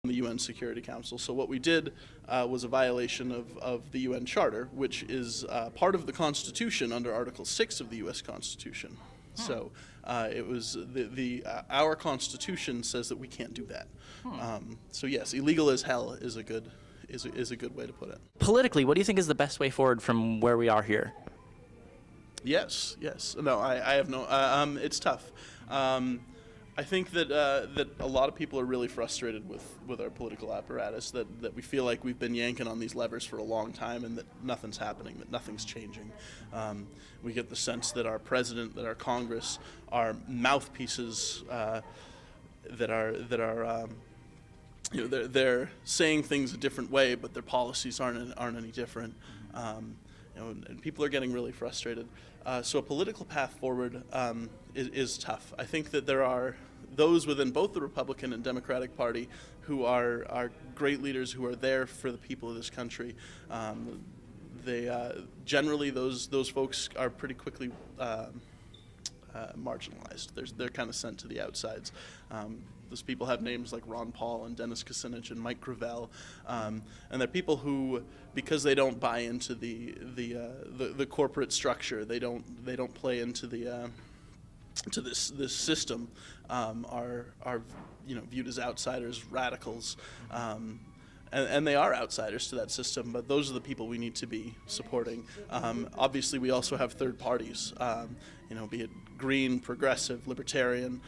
the UN Security Council. So what we did was a violation of the UN Charter, which is part of the Constitution under Article 6 of the U.S. Constitution. So it was our Constitution says that we can't do that. So yes, illegal as hell is a good way to put it. Politically, what do you think is the best way forward from where we are here? Yes. No, I have no. It's tough. I think that a lot of people are really frustrated with our political apparatus, that we feel like we've been yanking on these levers for a long time and that nothing's happening, that nothing's changing. We get the sense that our president, that our Congress are mouthpieces that are they're saying things a different way, but their policies aren't any different. And people are getting really frustrated. So a political path forward is tough. I think that there are those within both the Republican and Democratic Party who are great leaders who are there for the people of this country. Generally those folks are pretty quickly marginalized. They're kind of sent to the outsides. Those people have names like Ron Paul and Dennis Kucinich and Mike Gravel, and they're people who, because they don't buy into the corporate structure, they don't play into to this system, are viewed as outsiders, radicals, and they are outsiders to that system. But those are the people we need to be supporting. Obviously, we also have third parties. Be it Green, Progressive, Libertarian,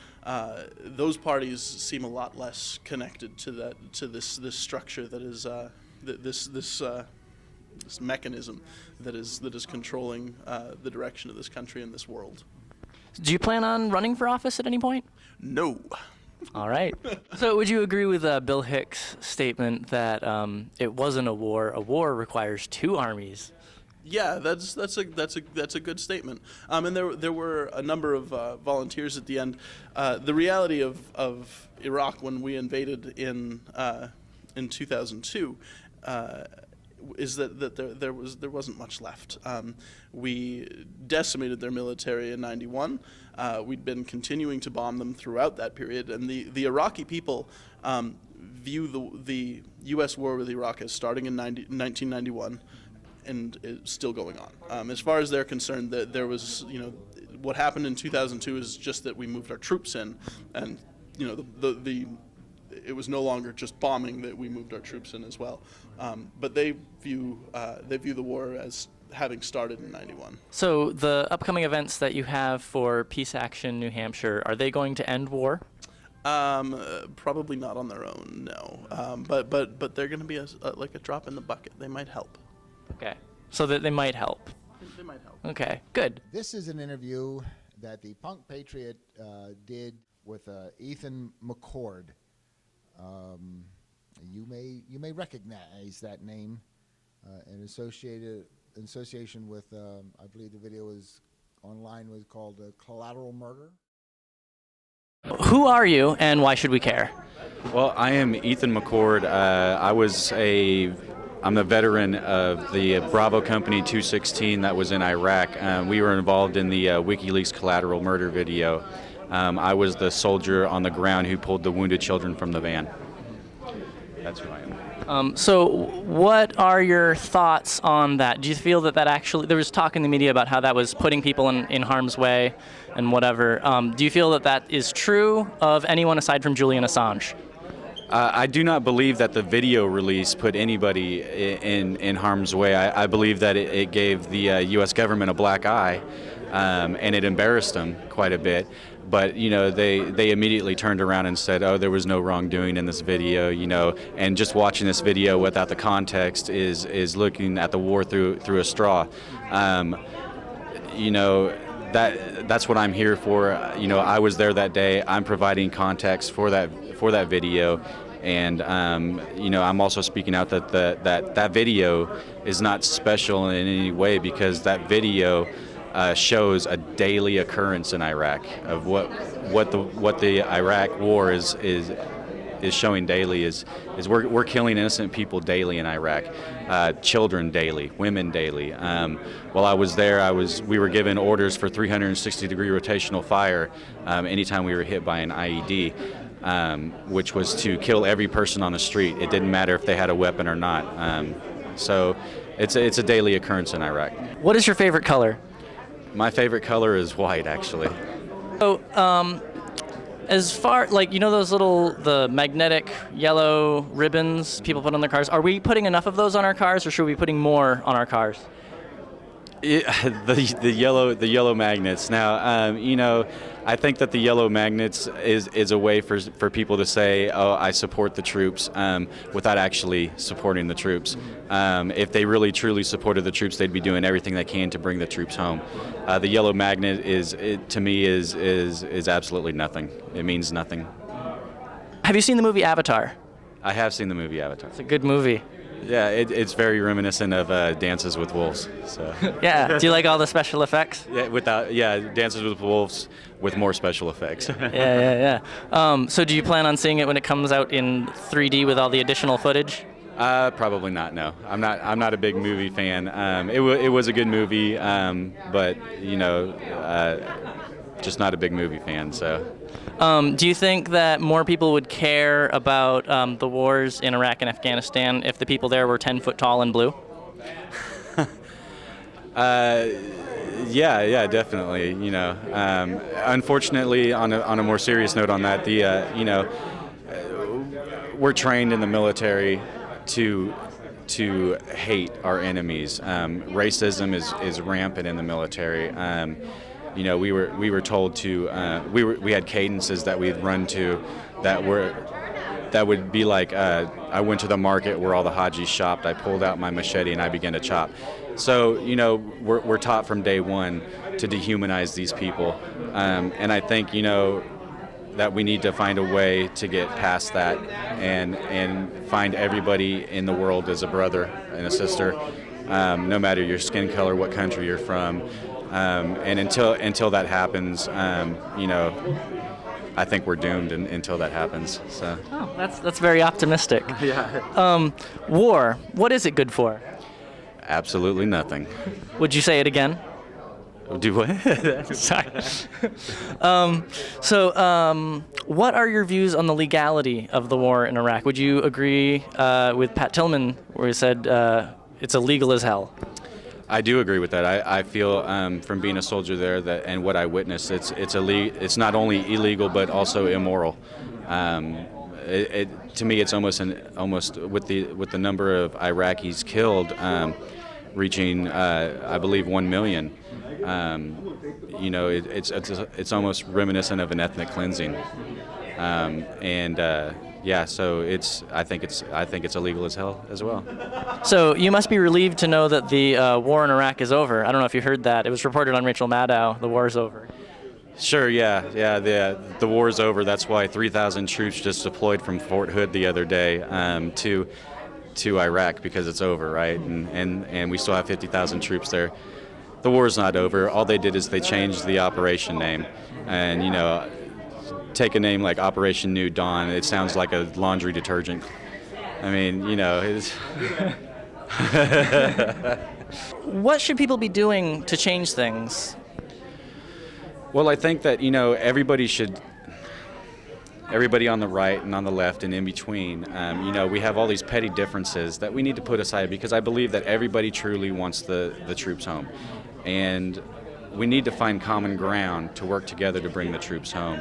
those parties seem a lot less connected to this structure that is this mechanism that is controlling the direction of this country and this world. Do you plan on running for office at any point? No. All right. So would you agree with Bill Hicks' statement that it wasn't a war? A war requires two armies. Yeah, that's a good statement. And there were a number of volunteers at the end. The reality of Iraq when we invaded in 2002 is that there wasn't much left. We decimated their military in '91. We'd been continuing to bomb them throughout that period, and the Iraqi people view the U.S. war with Iraq as starting in 1991. And it's still going on. As far as they're concerned, that there was, what happened in 2002 is just that we moved our troops in, and it was no longer just bombing, that we moved our troops in as well. But they view the war as having started in '91. So the upcoming events that you have for Peace Action New Hampshire, are they going to end war? Probably not on their own, no. But they're going to be like a drop in the bucket. They might help. Okay, so that they might help. They might help. Okay, good. This is an interview that the Punk Patriot did with Ethan McCord. You may recognize that name in association with I believe the video was online, was called Collateral Murder. Who are you, and why should we care? Well, I am Ethan McCord. I'm a veteran of the Bravo Company 216 that was in Iraq. We were involved in the WikiLeaks collateral murder video. I was the soldier on the ground who pulled the wounded children from the van. That's who I am. So what are your thoughts on that? Do you feel that actually, there was talk in the media about how that was putting people in harm's way and whatever. Do you feel that is true of anyone aside from Julian Assange? I do not believe that the video release put anybody in harm's way. I believe that it gave the U.S. government a black eye, and it embarrassed them quite a bit. But they immediately turned around and said, "Oh, there was no wrongdoing in this video." And just watching this video without the context is looking at the war through a straw. That's what I'm here for. I was there that day. I'm providing context for that video, and I'm also speaking out that that video is not special in any way, because that video shows a daily occurrence in Iraq of what the Iraq war is showing daily is we're killing innocent people daily in Iraq, children daily, women daily. While I was there, we were given orders for 360-degree rotational fire anytime we were hit by an IED. which was to kill every person on the street. It didn't matter if they had a weapon or not. So it's a daily occurrence in Iraq. What is your favorite color? My favorite color is white, actually. So, as far, like, you know those the magnetic yellow ribbons people put on their cars? Are we putting enough of those on our cars, or should we be putting more on our cars? The yellow magnets. Now, you know, I think that the yellow magnets is a way for people to say, oh, I support the troops, without actually supporting the troops. If they really truly supported the troops, they'd be doing everything they can to bring the troops home. The yellow magnet to me is absolutely nothing. It means nothing. Have you seen the movie Avatar? I have seen the movie Avatar. It's a good movie. Yeah, it's very reminiscent of Dances with Wolves. So. Yeah. Do you like all the special effects? Yeah, Dances with Wolves with more special effects. Yeah. So do you plan on seeing it when it comes out in 3D with all the additional footage? Probably not. No, I'm not a big movie fan. It was a good movie, but you know, just not a big movie fan. So. Do you think that more people would care about the wars in Iraq and Afghanistan if the people there were 10 foot tall and blue? Yeah, definitely. You know, unfortunately, on a more serious note on that, you know, we're trained in the military to hate our enemies. Racism is rampant in the military. You know, we were told to we had cadences that we'd run to that would be like I went to the market where all the Hajis shopped. I pulled out my machete and I began to chop. So you know, we're taught from day one to dehumanize these people, and I think you know that we need to find a way to get past that and find everybody in the world as a brother and a sister, no matter your skin color, what country you're from. And until that happens, you know, I think we're doomed until that happens. So. Oh, that's very optimistic. Yeah. War. What is it good for? Absolutely nothing. Would you say it again? Do what? Sorry. What are your views on the legality of the war in Iraq? Would you agree with Pat Tillman, where he said it's illegal as hell? I do agree with that. I feel from being a soldier there and what I witnessed, it's not only illegal but also immoral. To me, it's almost with the number of Iraqis killed, reaching I believe 1 million. You know, it's almost reminiscent of an ethnic cleansing, yeah, so I think it's illegal as hell as well. So you must be relieved to know that the war in Iraq is over. I don't know if you heard that. It was reported on Rachel Maddow. The war is over. Sure, yeah. The war is over. That's why 3,000 troops just deployed from Fort Hood the other day to Iraq, because it's over, right? And we still have 50,000 troops there. The war is not over. All they did is they changed the operation name, and you know. Take a name like Operation New Dawn, it sounds like a laundry detergent. I mean, you know, it's... What should people be doing to change things? Well, I think that, you know, everybody on the right and on the left and in between, you know, we have all these petty differences that we need to put aside, because I believe that everybody truly wants the troops home. And we need to find common ground to work together to bring the troops home.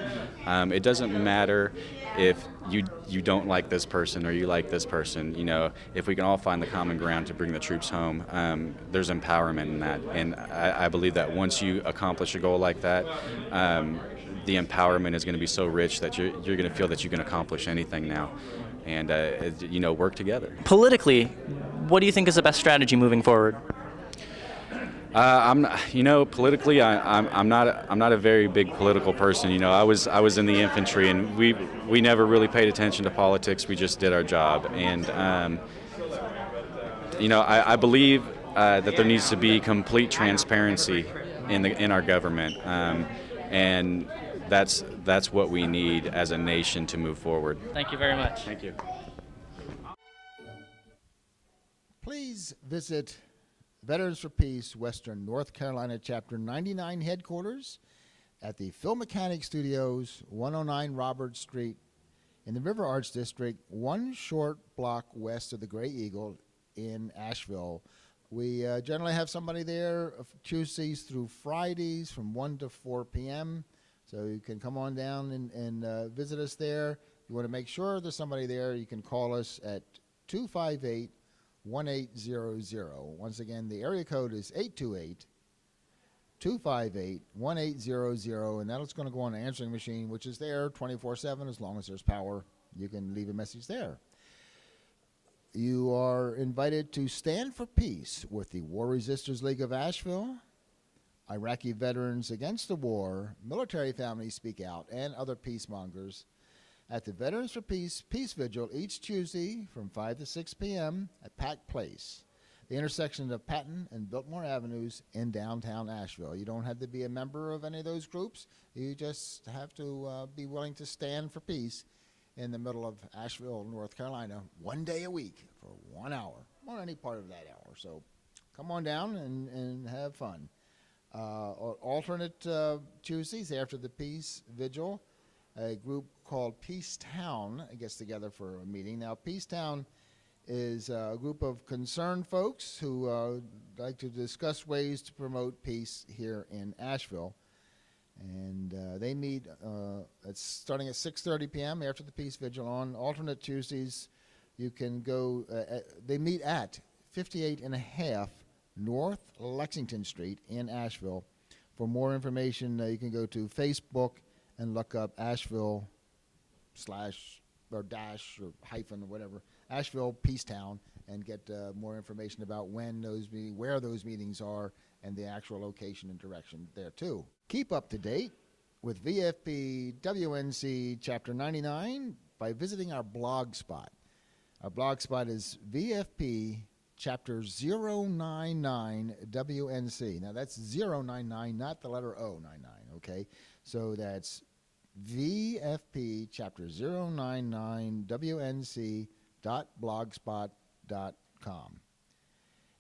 It doesn't matter if you don't like this person or you like this person. You know, if we can all find the common ground to bring the troops home, there's empowerment in that. And I believe that once you accomplish a goal like that, the empowerment is going to be so rich that you're going to feel that you can accomplish anything now. And you know, work together. Politically, what do you think is the best strategy moving forward? You know, politically, I'm not a very big political person. You know, I was in the infantry, and we never really paid attention to politics. We just did our job, and you know, I believe that there needs to be complete transparency in our government, and that's what we need as a nation to move forward. Thank you very much. Thank you. Please visit Veterans for Peace, Western North Carolina Chapter 99 headquarters at the Phil Mechanic Studios, 109 Robert Street in the River Arts District, one short block west of the Gray Eagle in Asheville. We generally have somebody there Tuesdays through Fridays from 1 to 4 p.m. So you can come on down and visit us there. If you want to make sure there's somebody there, you can call us at 258-1800. Once again, the area code is 828-258-1800, and that's going to go on an answering machine, which is there 24/7 as long as there's power. You can leave a message there. You are invited to stand for peace with the War Resisters League of Asheville, Iraqi Veterans Against the War, Military Families Speak Out, and other peacemongers at the Veterans for Peace Peace Vigil each Tuesday from 5 to 6 p.m. at Pack Place, the intersection of Patton and Biltmore Avenues in downtown Asheville. You don't have to be a member of any of those groups. You just have to be willing to stand for peace in the middle of Asheville, North Carolina, 1 day a week for 1 hour, or any part of that hour. So come on down and have fun. Alternate Tuesdays after the Peace Vigil, a group called Peace Town gets together for a meeting. Now, Peace Town is a group of concerned folks who like to discuss ways to promote peace here in Asheville. And they meet it's starting at 6:30 p.m. after the Peace Vigil on alternate Tuesdays. You can go, they meet at 58.5 North Lexington Street in Asheville. For more information, you can go to Facebook and look up Asheville / or dash or hyphen or whatever, Asheville Peace Town, and get more information about where those meetings are and the actual location and direction there too. Keep up to date with VFP WNC Chapter 99 by visiting our blog spot. Our blog spot is VFP Chapter 099 WNC. Now that's 099, not the letter O, 99, okay? So that's VFP Chapter 099 WNC.blogspot.com.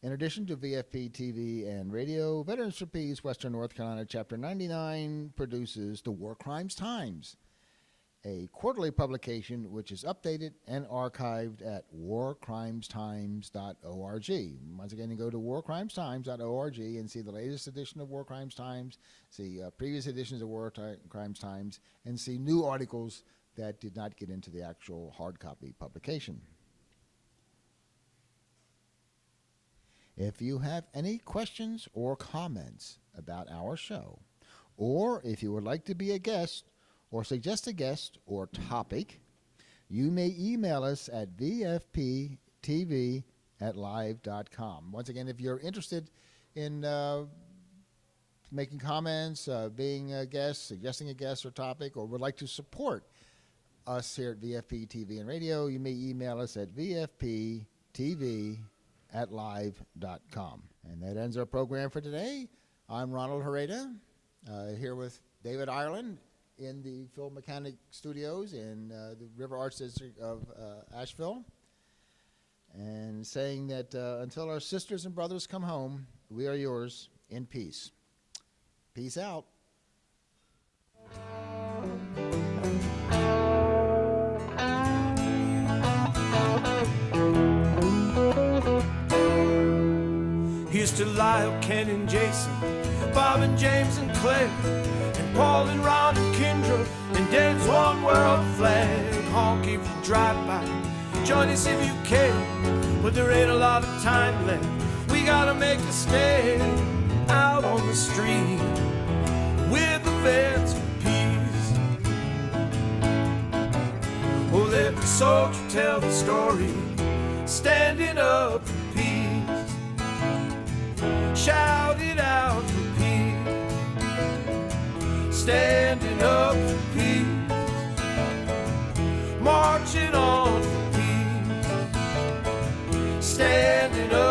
In addition to VFP-TV and radio, Veterans for Peace Western North Carolina Chapter 99 produces the War Crimes Times, a quarterly publication which is updated and archived at warcrimestimes.org. Once again, you go to warcrimestimes.org and see the latest edition of War Crimes Times, see previous editions of War Crimes Times, and see new articles that did not get into the actual hard copy publication. If you have any questions or comments about our show, or if you would like to be a guest or suggest a guest or topic, you may email us at vfp.tv@live.com. Once again, if you're interested in making comments, being a guest, suggesting a guest or topic, or would like to support us here at VFP TV and Radio, you may email us at vfp.tv@live.com. And that ends our program for today. I'm Ronald Hereda, here with David Ireland in the Phil Mechanic Studios in the River Arts District of Asheville, and saying that until our sisters and brothers come home, we are yours in peace. Peace out. Here's to Lyle, Ken, and Jason, Bob and James and Claire, and Paul and Ron and Kendra, and Dave's one world flag. Honk if you drive by, join us if you can, but there ain't a lot of time left. We gotta make a stand out on the street with the vets for peace. Oh, let the soldier tell the story, standing up for peace. Shout it out for peace, standing up for peace, marching on for peace, standing up.